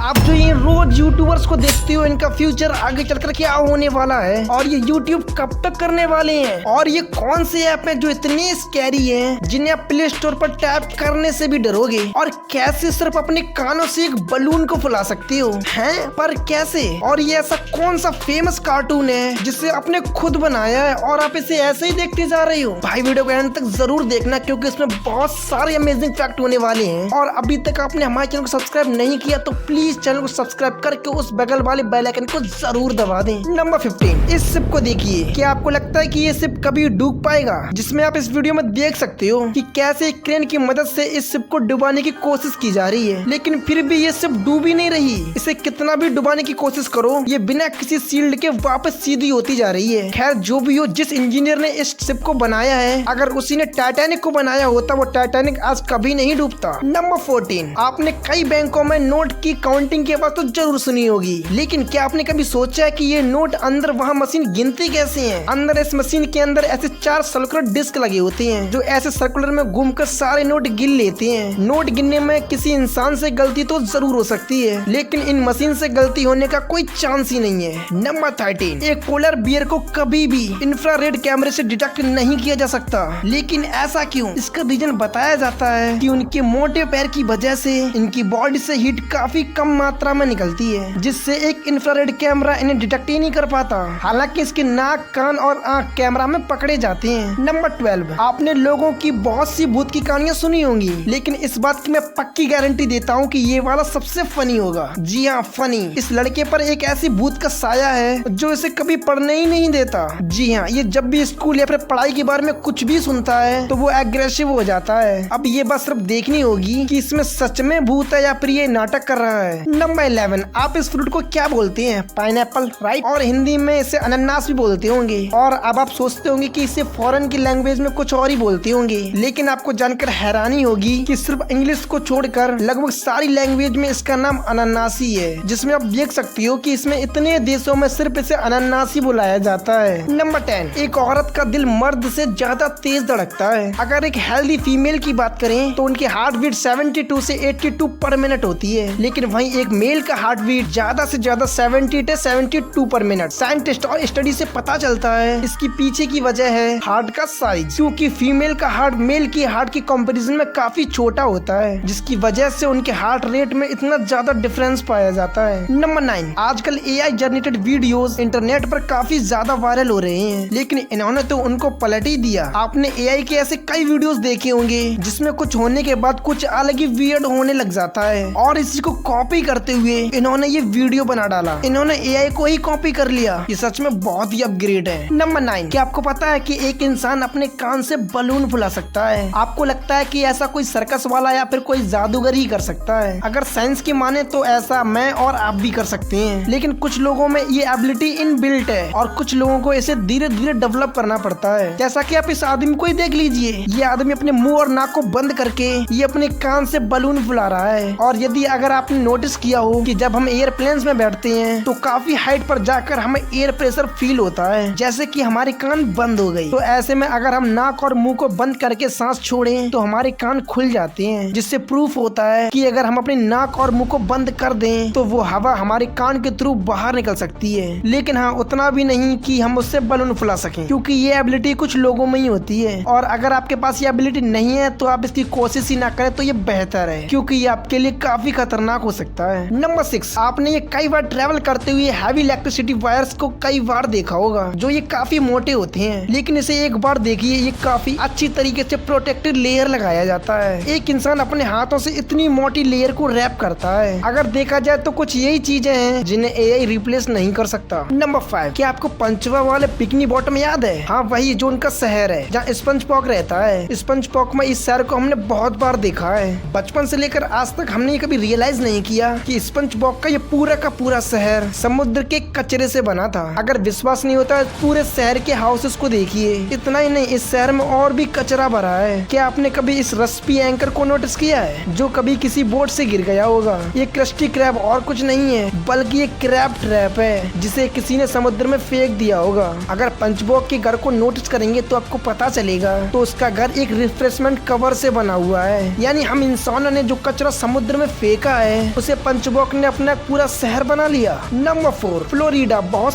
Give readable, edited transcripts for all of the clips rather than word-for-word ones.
आप जो ये रोज यूट्यूबर्स को देखते हो, इनका फ्यूचर आगे चलकर क्या होने वाला है और ये यूट्यूब कब तक करने वाले हैं और ये कौन से ऐप हैं जो इतने स्कैरी हैं जिन्हें आप प्ले स्टोर पर टैप करने से भी डरोगे, और कैसे सिर्फ अपने कानों से एक बलून को फुला सकते हो हैं, पर कैसे? और ये ऐसा कौन सा फेमस कार्टून है जिसे आपने खुद बनाया है और आप इसे ऐसे ही देखते जा रहे हो? भाई वीडियो को एंड तक जरूर देखना क्योंकि इसमें बहुत सारे अमेजिंग फैक्ट होने वाले हैं। और अभी तक आपने हमारे चैनल को सब्सक्राइब नहीं किया तो प्लीज चैनल को सब्सक्राइब करके उस बगल वाले बेल आइकन को जरूर दबा दें। नंबर 15, इस शिप को देखिए। क्या आपको लगता है कि ये शिप कभी डूब पाएगा? जिसमें आप इस वीडियो में देख सकते हो कि कैसे एक क्रेन की मदद से इस शिप को डुबाने की कोशिश की जा रही है, लेकिन फिर भी ये शिप डूब ही नहीं रही। इसे कितना भी डुबाने की कोशिश करो, ये बिना किसी शील्ड के वापस सीधी होती जा रही है। खैर जो भी हो, जिस इंजीनियर ने इस शिप को बनाया है, अगर उसी ने टाइटैनिक को बनाया होता, वो टाइटैनिक आज कभी नहीं डूबता। नंबर 14, आपने कई बैंकों में नोट की काउंटिंग की आवाज तो जरूर सुनी होगी, लेकिन क्या आपने कभी सोचा है कि ये नोट अंदर वहाँ मशीन गिनती कैसे हैं? अंदर इस मशीन के अंदर ऐसे 4 सर्कुलर डिस्क लगे होते हैं जो ऐसे सर्कुलर में घूमकर सारे नोट गिन लेते हैं। नोट गिनने में किसी इंसान से गलती तो जरूर हो सकती है, लेकिन इन मशीन से गलती होने का कोई चांस ही नहीं है। नंबर 13, एक पोलर बियर को कभी भी इंफ्रारेड कैमरे से डिटेक्ट नहीं किया जा सकता, लेकिन ऐसा क्यों? इसका रीजन बताया जाता है कि उनके मोटे पैर की वजह से इनकी बॉडी से हीट काफी कम मात्रा में निकलती है, जिससे एक इंफ्रारेड कैमरा इन्हें डिटेक्ट ही नहीं कर पाता। हालांकि इसके नाक, कान और आंख कैमरा में पकड़े जाते हैं। नंबर 12, आपने लोगों की बहुत सी भूत की कहानियां सुनी होंगी, लेकिन इस बात की मैं पक्की गारंटी देता हूँ कि ये वाला सबसे फनी होगा। जी हाँ, फनी। इस लड़के पर एक ऐसी भूत का साया है जो इसे कभी पढ़ने ही नहीं देता। जी हाँ, ये जब भी स्कूल या फिर पढ़ाई के बारे में कुछ भी सुनता है तो वो एग्रेसिव हो जाता है। अब ये बात सिर्फ देखनी होगी कि इसमें सच में भूत है या फिर ये नाटक कर रहा है। नंबर 11, आप इस फ्रूट को क्या बोलते हैं? Pineapple, right? और हिंदी में इसे अनानास भी बोलते होंगे। और अब आप सोचते होंगे कि इसे फॉरेन की लैंग्वेज में कुछ और ही बोलते होंगे, लेकिन आपको जानकर हैरानी होगी कि सिर्फ इंग्लिश को छोड़कर लगभग सारी लैंग्वेज में इसका नाम अनानास ही है, जिसमें आप देख सकती हो कि इसमें इतने देशों में सिर्फ इसे अनानास ही बुलाया जाता है। नंबर 10, एक औरत का दिल मर्द से ज्यादा तेज धड़कता है। अगर एक हेल्दी फीमेल की बात करें तो उनकी हार्ट बीट 72 से 82 पर मिनट होती है, लेकिन वहीं एक मेल का हार्ट बीट ज्यादा से ज्यादा 70 से 72 पर मिनट। साइंटिस्ट और स्टडी से पता चलता है इसकी पीछे की वजह है हार्ट का साइज, क्योंकि फीमेल का हार्ट मेल की हार्ट की कंपैरिजन में काफी छोटा होता है, जिसकी वजह से उनके हार्ट रेट में इतना ज्यादा डिफरेंस पाया जाता है। नंबर 9, आजकल AI जनरेटेड वीडियोस इंटरनेट पर काफी ज्यादा वायरल हो रहे हैं, लेकिन इन्होंने तो उनको पलट ही दिया। आपने AI के ऐसे कई वीडियोस देखे होंगे जिसमें कुछ होने के बाद कुछ अलग ही वियर्ड होने लग जाता है, और इसी को कॉपी करते हुए इन्होंने ये वीडियो बना डाला। इन्होंने AI को ही कॉपी कर लिया। ये सच में बहुत ही अपग्रेड है। नंबर 9, क्या आपको पता है कि एक इंसान अपने कान से बलून फुला सकता है? आपको लगता है कि ऐसा कोई सर्कस वाला या फिर कोई जादूगर ही कर सकता है? अगर साइंस की माने तो ऐसा मैं और आप भी कर सकते हैं, लेकिन कुछ लोगों में ये एबिलिटी इनबिल्ट है और कुछ लोगों को इसे धीरे धीरे डेवलप करना पड़ता है। जैसा कि आप इस आदमी को ही देख लीजिए। ये आदमी अपने मुंह और नाक को बंद करके ये अपने कान से बलून फुला रहा है। और यदि अगर आपने नोटिस किया हो कि जब हम एयरप्लेन्स में बैठते हैं तो काफी हाइट पर जाकर हमें एयर प्रेशर फील होता है, जैसे कि हमारे कान बंद हो गई। तो ऐसे में अगर हम नाक और मुंह को बंद करके सांस छोड़ें तो हमारे कान खुल जाते हैं, जिससे प्रूफ होता है कि अगर हम अपने नाक और मुंह को बंद कर दें तो वो हवा हमारे कान के थ्रू बाहर निकल सकती है। लेकिन हाँ, उतना भी नहीं कि हम उससे बलून फुला सकें, क्योंकि ये एबिलिटी कुछ लोगों में ही होती है, और अगर आपके पास ये एबिलिटी नहीं है तो आप इसकी कोशिश ही ना करें तो ये बेहतर है, क्योंकि ये आपके लिए काफी खतरनाक हो सकता है। नंबर 6, आपने ये कई बार ट्रेवल करते हुए हैवी इलेक्ट्रिसिटी वायर्स को कई बार देखा होगा, जो ये काफी मोटे होते हैं, लेकिन इसे एक बार देखिए, ये काफी अच्छी तरीके से प्रोटेक्टिव लेयर लगाया जाता है। एक इंसान अपने हाथों से इतनी मोटी लेयर को रैप करता है। अगर देखा जाए तो कुछ यही चीजें हैं जिन्हें AI रिप्लेस नहीं कर सकता। नंबर 5, क्या आपको पंचवा वाले बिकिनी बॉटम याद है? हाँ, वही जो उनका शहर है जहाँ स्पंज बॉब रहता है। स्पंज बॉब में इस शहर को हमने बहुत बार देखा है। बचपन से लेकर आज तक हमने ये कभी रियलाइज नहीं किया कि स्पंज बॉब का ये पूरा का पूरा शहर समुद्र के कचरे से बना था। अगर विश्वास नहीं होता पूरे शहर के हाउसेस को देखिए। इतना ही नहीं, इस शहर में और भी कचरा भरा है। क्या आपने कभी इस रस्पी एंकर को नोटिस किया है जो कभी किसी बोट से गिर गया होगा? ये कृष्टी क्रैब और कुछ नहीं है बल्कि ये क्रैब ट्रैप है जिसे किसी ने समुद्र में फेंक दिया होगा। अगर पंचबॉब के घर को नोटिस करेंगे तो आपको पता चलेगा तो उसका घर एक रिफ्रेशमेंट कवर से बना हुआ है, यानी हम इंसानों ने जो कचरा समुद्र में फेंका है उसे पंचबॉब ने अपना पूरा शहर बना लिया। नंबर 4, फ्लोरिडा बहुत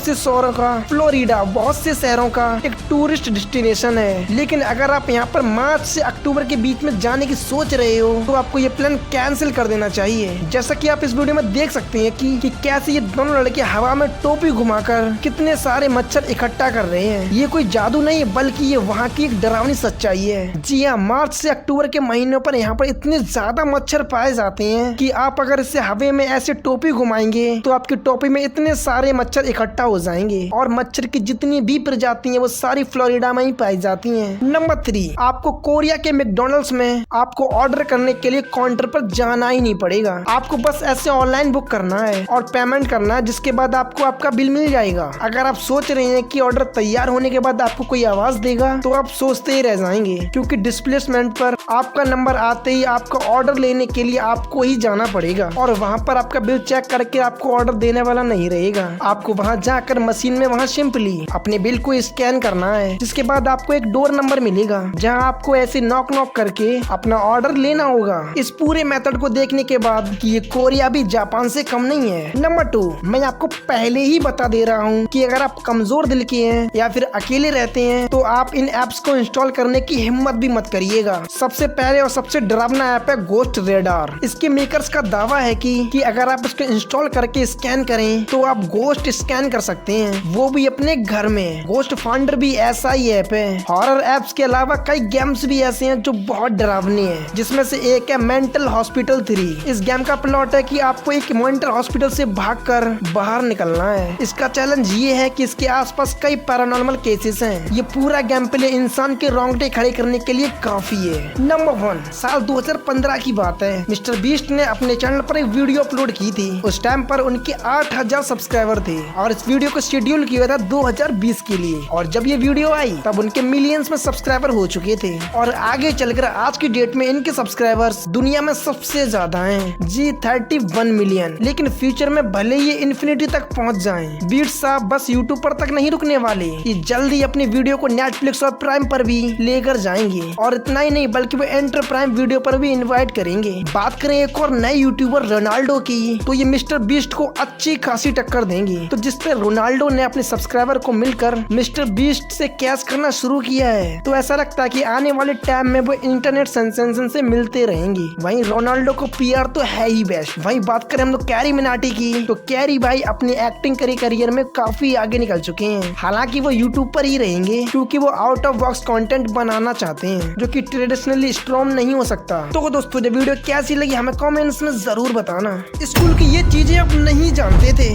से शहरों का एक टूरिस्ट डेस्टिनेशन है, लेकिन अगर आप यहाँ पर मार्च से अक्टूबर के बीच में जाने की सोच रहे हो तो आपको ये प्लान कैंसिल कर देना चाहिए। जैसा कि आप इस वीडियो में देख सकते हैं कि कैसे ये दोनों लड़के हवा में टोपी घुमाकर कितने सारे मच्छर इकट्ठा कर रहे हैं। ये कोई जादू नहीं है, बल्कि ये वहाँ की एक डरावनी सच्चाई है। जी हाँ, मार्च से अक्टूबर के महीनों पर यहाँ पर इतने ज्यादा मच्छर पाए जाते हैं कि आप अगर इसे हवा में ऐसे टोपी घुमाएंगे तो आपकी टोपी में इतने सारे मच्छर इकट्ठा हो जाएंगे और मच्छर की जितनी भी प्रजाति हैं वो सारी फ्लोरिडा में ही पाई जाती हैं। नंबर 3, आपको कोरिया के मैकडॉनल्ड्स में आपको ऑर्डर करने के लिए काउंटर पर जाना ही नहीं पड़ेगा। आपको बस ऐसे ऑनलाइन बुक करना है और पेमेंट करना है, जिसके बाद आपको आपका बिल मिल जाएगा। अगर आप सोच रहे हैं कि ऑर्डर तैयार होने के बाद आपको कोई आवाज देगा तो आप सोचते ही रह जाएंगे, क्योंकि डिस्प्लेसमेंट पर आपका नंबर आते ही आपका ऑर्डर लेने के लिए आपको ही जाना पड़ेगा और वहाँ पर आपका बिल चेक करके आपको ऑर्डर देने वाला नहीं रहेगा। आपको वहाँ जाकर मशीन में वहाँ सिंपली अपने बिल को स्कैन करना है, जिसके बाद आपको एक डोर नंबर मिलेगा जहाँ आपको ऐसे नॉक करके अपना ऑर्डर लेना होगा। इस पूरे मेथड को देखने के बाद कि ये कोरिया भी जापान से कम नहीं है। नंबर 2, मैं आपको पहले ही बता दे रहा हूँ कि अगर आप कमजोर दिल के हैं या फिर अकेले रहते हैं तो आप इन एप्स को इंस्टॉल करने की हिम्मत भी मत करिएगा। सबसे पहले और सबसे डरावना ऐप है गोस्ट रेडार। इसके मेकर्स का दावा है कि अगर आप इसको इंस्टॉल करके स्कैन करें तो आप गोस्ट स्कैन कर सकते हैं, वो भी अपने घर में। गोस्ट फाउंडर भी ऐसा ही ऐप है। हॉरर एप्स के अलावा कई गेम्स भी ऐसे हैं जो बहुत डरावनी है, जिसमें से एक है मेंटल हॉस्पिटल 3। इस गेम का प्लॉट है कि आपको एक मेंटल हॉस्पिटल से भागकर बाहर निकलना है। इसका चैलेंज ये है कि इसके आसपास कई पैरानॉर्मल केसेस हैं। ये पूरा गेम प्ले इंसान के रोंगटे खड़े करने के लिए काफी है। नंबर 1, साल 2015 की बात है। मिस्टर बीस्ट ने अपने चैनल पर एक वीडियो अपलोड की थी। उस टाइम पर उनके 8000 सब्सक्राइबर थे और इस वीडियो को शेड्यूल किया था 2020 के लिए, और जब ये वीडियो आई तब उनके मिलियंस में सब्सक्राइबर हो चुके थे और आगे चलकर आज की डेट में इनके सब्सक्राइबर्स दुनिया में सबसे ज्यादा हैं। जी 31 मिलियन। लेकिन फ्यूचर में भले ये इन्फिनिटी तक पहुंच जाएं, बीट्स साहब बस यूट्यूब पर तक नहीं रुकने वाले। ये जल्दी अपनी वीडियो को नेटफ्लिक्स और प्राइम पर भी लेकर जाएंगे, और इतना ही नहीं बल्कि वो एंटर प्राइम वीडियो पर भी इनवाइट करेंगे। बात करें एक और नए यूट्यूबर रोनाल्डो की, तो ये मिस्टर बीस्ट को अच्छी खासी टक्कर देंगे। तो जिसपे रोनाल्डो ने अपने सब्सक्राइबर को मिलकर मिस्टर बीस्ट से कैश करना शुरू किया है, तो ऐसा लगता है कि आने वाले टाइम में वो इंटरनेट सेंसेशन से मिलते रहेंगे। वहीं रोनाल्डो को पीआर तो है ही बेस्ट। वहीं बात करें हम लोग कैरी मिनाटी की, तो कैरी भाई अपनी एक्टिंग करियर में काफी आगे निकल चुके हैं। हालांकि वो यूट्यूब पर ही रहेंगे क्योंकि वो आउट ऑफ बॉक्स कंटेंट बनाना चाहते हैं, जो कि ट्रेडिशनली स्ट्रॉन्ग नहीं हो सकता। तो दोस्तों, जब वीडियो कैसी लगी हमें कमेंट्स में जरूर बताना। स्कूल की ये चीजें आप नहीं जानते थे।